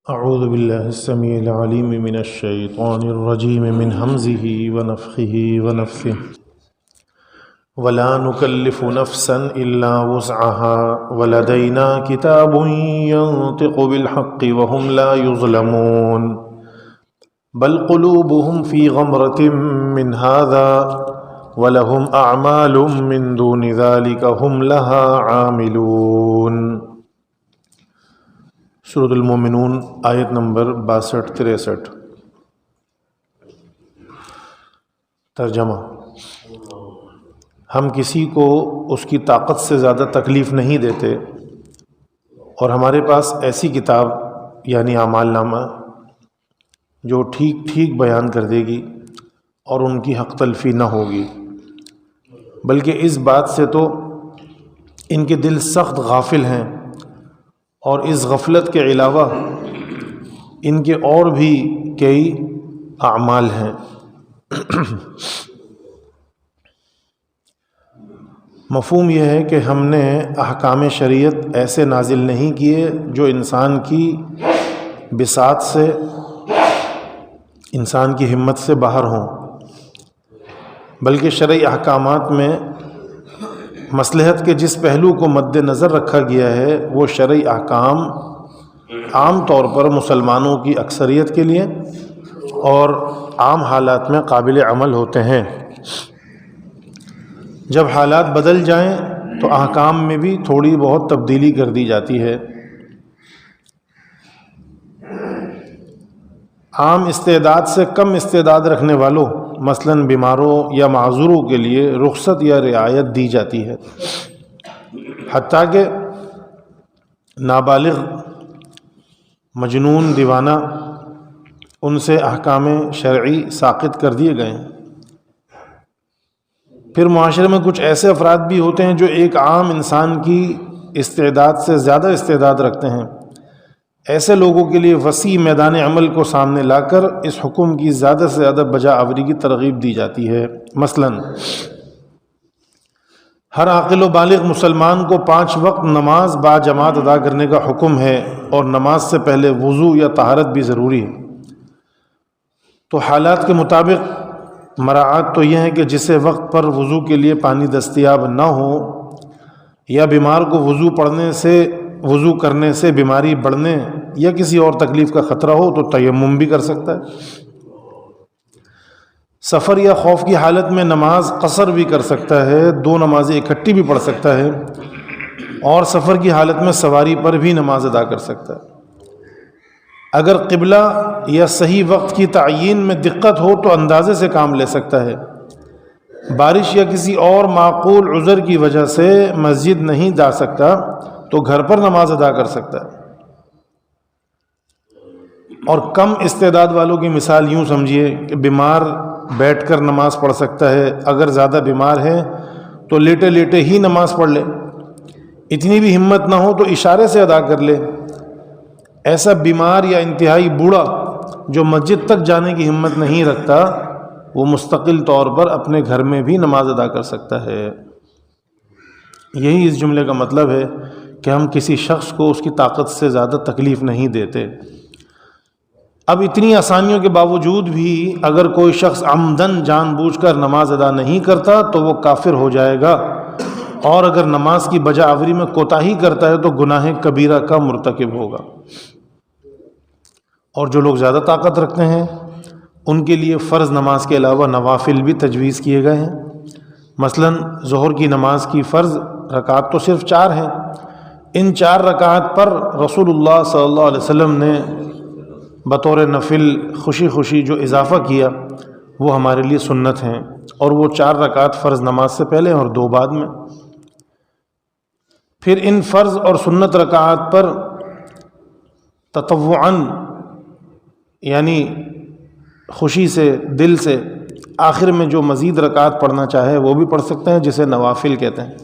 أعوذ بالله السميع العليم من الشيطان الرجيم من همزه ونفخه ونفثه ولا نكلف نفسا إلا وسعها ولدينا كتاب ينطق بالحق وهم لا يظلمون بل قلوبهم في غمرة من هذا ولهم أعمال من دون ذلك هم لها عاملون۔ سورۃ المومنون آیت نمبر 62-63۔ ترجمہ: ہم کسی کو اس کی طاقت سے زیادہ تکلیف نہیں دیتے اور ہمارے پاس ایسی کتاب یعنی اعمال نامہ جو ٹھیک ٹھیک بیان کر دے گی اور ان کی حق تلفی نہ ہوگی، بلکہ اس بات سے تو ان کے دل سخت غافل ہیں، اور اس غفلت کے علاوہ ان کے اور بھی کئی اعمال ہیں۔ مفہوم یہ ہے کہ ہم نے احکام شریعت ایسے نازل نہیں کیے جو انسان کی بساط سے، انسان کی ہمت سے باہر ہوں، بلکہ شرعی احکامات میں مصلحت کے جس پہلو کو مد نظر رکھا گیا ہے وہ شرعی احکام عام طور پر مسلمانوں کی اکثریت کے لیے اور عام حالات میں قابل عمل ہوتے ہیں۔ جب حالات بدل جائیں تو احکام میں بھی تھوڑی بہت تبدیلی کر دی جاتی ہے۔ عام استعداد سے کم استعداد رکھنے والوں، مثلاً بیماروں یا معذوروں کے لیے رخصت یا رعایت دی جاتی ہے، حتیٰ کہ نابالغ، مجنون، دیوانہ، ان سے احکام شرعی ساقط کر دیے گئے ہیں۔ پھر معاشرے میں کچھ ایسے افراد بھی ہوتے ہیں جو ایک عام انسان کی استعداد سے زیادہ استعداد رکھتے ہیں۔ ایسے لوگوں کے لیے وسیع میدان عمل کو سامنے لا کر اس حکم کی زیادہ سے زیادہ بجا آوری کی ترغیب دی جاتی ہے۔ مثلاً ہر عاقل و بالغ مسلمان کو 5 وقت نماز با جماعت ادا کرنے کا حکم ہے، اور نماز سے پہلے وضو یا طہارت بھی ضروری ہے۔ تو حالات کے مطابق مراعات تو یہ ہے کہ جسے وقت پر وضو کے لیے پانی دستیاب نہ ہو، یا بیمار کو وضو کرنے سے بیماری بڑھنے یا کسی اور تکلیف کا خطرہ ہو تو تیمم بھی کر سکتا ہے۔ سفر یا خوف کی حالت میں نماز قصر بھی کر سکتا ہے، 2 نمازیں اکٹھی بھی پڑھ سکتا ہے، اور سفر کی حالت میں سواری پر بھی نماز ادا کر سکتا ہے۔ اگر قبلہ یا صحیح وقت کی تعیین میں دقت ہو تو اندازے سے کام لے سکتا ہے۔ بارش یا کسی اور معقول عذر کی وجہ سے مسجد نہیں جا سکتا تو گھر پر نماز ادا کر سکتا ہے۔ اور کم استعداد والوں کی مثال یوں سمجھیے کہ بیمار بیٹھ کر نماز پڑھ سکتا ہے، اگر زیادہ بیمار ہے تو لیٹے لیٹے ہی نماز پڑھ لے، اتنی بھی ہمت نہ ہو تو اشارے سے ادا کر لے۔ ایسا بیمار یا انتہائی بوڑھا جو مسجد تک جانے کی ہمت نہیں رکھتا، وہ مستقل طور پر اپنے گھر میں بھی نماز ادا کر سکتا ہے۔ یہی اس جملے کا مطلب ہے کہ ہم کسی شخص کو اس کی طاقت سے زیادہ تکلیف نہیں دیتے۔ اب اتنی آسانیوں کے باوجود بھی اگر کوئی شخص عمدن جان بوجھ کر نماز ادا نہیں کرتا تو وہ کافر ہو جائے گا، اور اگر نماز کی بجا آوری میں کوتاہی کرتا ہے تو گناہ کبیرہ کا مرتکب ہوگا۔ اور جو لوگ زیادہ طاقت رکھتے ہیں ان کے لیے فرض نماز کے علاوہ نوافل بھی تجویز کیے گئے ہیں۔ مثلاً ظہر کی نماز کی فرض رکعت تو صرف 4 ہیں، ان 4 رکعات پر رسول اللہ صلی اللہ علیہ وسلم نے بطور نفل خوشی خوشی جو اضافہ کیا وہ ہمارے لیے سنت ہیں، اور وہ 4 رکعات فرض نماز سے پہلے اور 2 بعد میں۔ پھر ان فرض اور سنت رکعات پر تطوعاً یعنی خوشی سے، دل سے، آخر میں جو مزید رکعات پڑھنا چاہے وہ بھی پڑھ سکتے ہیں، جسے نوافل کہتے ہیں۔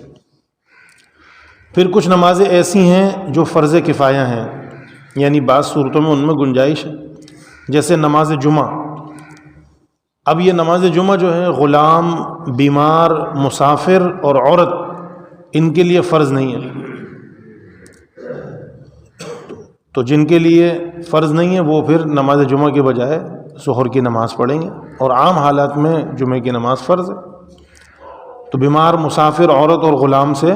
پھر کچھ نمازیں ایسی ہیں جو فرض کفایہ ہیں، یعنی بعض صورتوں میں ان میں گنجائش ہے، جیسے نماز جمعہ۔ اب یہ نماز جمعہ جو ہے غلام، بیمار، مسافر اور عورت، ان کے لیے فرض نہیں ہے۔ تو جن کے لیے فرض نہیں ہے وہ پھر نماز جمعہ کے بجائے ظہر کی نماز پڑھیں گے، اور عام حالات میں جمعہ کی نماز فرض ہے۔ تو بیمار، مسافر، عورت اور غلام سے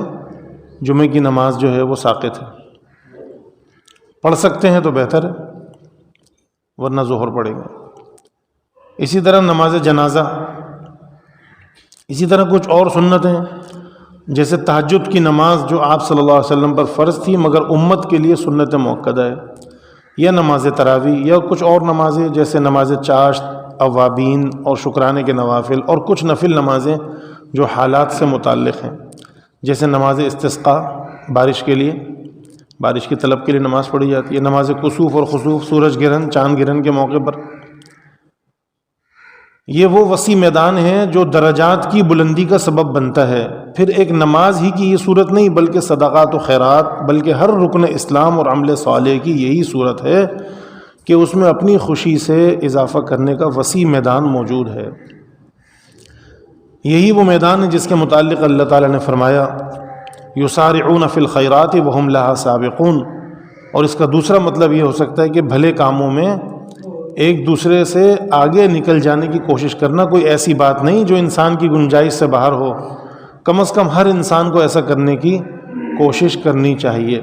جمعہ کی نماز جو ہے وہ ساقط ہے، پڑھ سکتے ہیں تو بہتر ہے، ورنہ ظہر پڑھیں گے۔ اسی طرح نماز جنازہ، اسی طرح کچھ اور سنتیں جیسے تہجد کی نماز جو آپ صلی اللہ علیہ وسلم پر فرض تھی مگر امت کے لیے سنت مؤکدہ ہے، یا نماز تراویح، یا کچھ اور نمازیں جیسے نماز چاشت، اوابین اور شکرانے کے نوافل، اور کچھ نفل نمازیں جو حالات سے متعلق ہیں جیسے نماز استسقاء، بارش کے لیے، بارش کی طلب کے لیے نماز پڑھی جاتی ہے، نماز کسوف اور خسوف، سورج گرہن، چاند گرہن کے موقع پر۔ یہ وہ وسیع میدان ہے جو درجات کی بلندی کا سبب بنتا ہے۔ پھر ایک نماز ہی کی یہ صورت نہیں بلکہ صدقات و خیرات، بلکہ ہر رکن اسلام اور عمل صالح کی یہی صورت ہے کہ اس میں اپنی خوشی سے اضافہ کرنے کا وسیع میدان موجود ہے۔ یہی وہ میدان ہے جس کے متعلق اللہ تعالیٰ نے فرمایا یسارعون فی الخیرات وہم لہا سابقون، اور اس کا دوسرا مطلب یہ ہو سکتا ہے کہ بھلے کاموں میں ایک دوسرے سے آگے نکل جانے کی کوشش کرنا کوئی ایسی بات نہیں جو انسان کی گنجائش سے باہر ہو، کم از کم ہر انسان کو ایسا کرنے کی کوشش کرنی چاہیے۔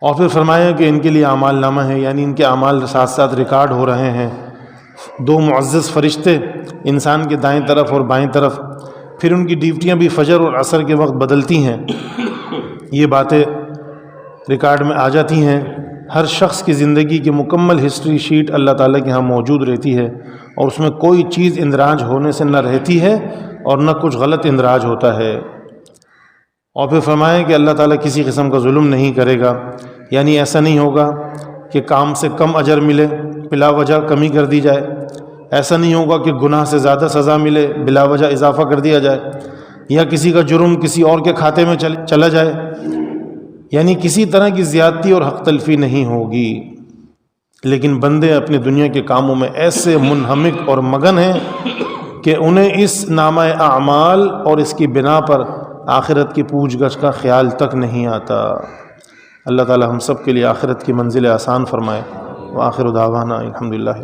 اور پھر فرمایا کہ ان کے لیے اعمال نامہ ہے، یعنی ان کے اعمال ساتھ ساتھ ریکارڈ ہو رہے ہیں، دو معزز فرشتے انسان کے دائیں طرف اور بائیں طرف، پھر ان کی ڈیوٹیاں بھی فجر اور عصر کے وقت بدلتی ہیں، یہ باتیں ریکارڈ میں آ جاتی ہیں۔ ہر شخص کی زندگی کی مکمل ہسٹری شیٹ اللہ تعالیٰ کے ہاں موجود رہتی ہے، اور اس میں کوئی چیز اندراج ہونے سے نہ رہتی ہے اور نہ کچھ غلط اندراج ہوتا ہے۔ اور پھر فرمائیں کہ اللہ تعالیٰ کسی قسم کا ظلم نہیں کرے گا، یعنی ایسا نہیں ہوگا کہ کام سے کم اجر ملے بلا وجہ کمی کر دی جائے، ایسا نہیں ہوگا کہ گناہ سے زیادہ سزا ملے بلا وجہ اضافہ کر دیا جائے، یا کسی کا جرم کسی اور کے کھاتے میں چلا جائے، یعنی کسی طرح کی زیادتی اور حق تلفی نہیں ہوگی۔ لیکن بندے اپنے دنیا کے کاموں میں ایسے منہمک اور مگن ہیں کہ انہیں اس نامہ اعمال اور اس کی بنا پر آخرت کی پوچھ گچھ کا خیال تک نہیں آتا۔ اللہ تعالی ہم سب کے لیے آخرت کی منزل آسان فرمائے۔ وآخر دعوانا الحمدللہ۔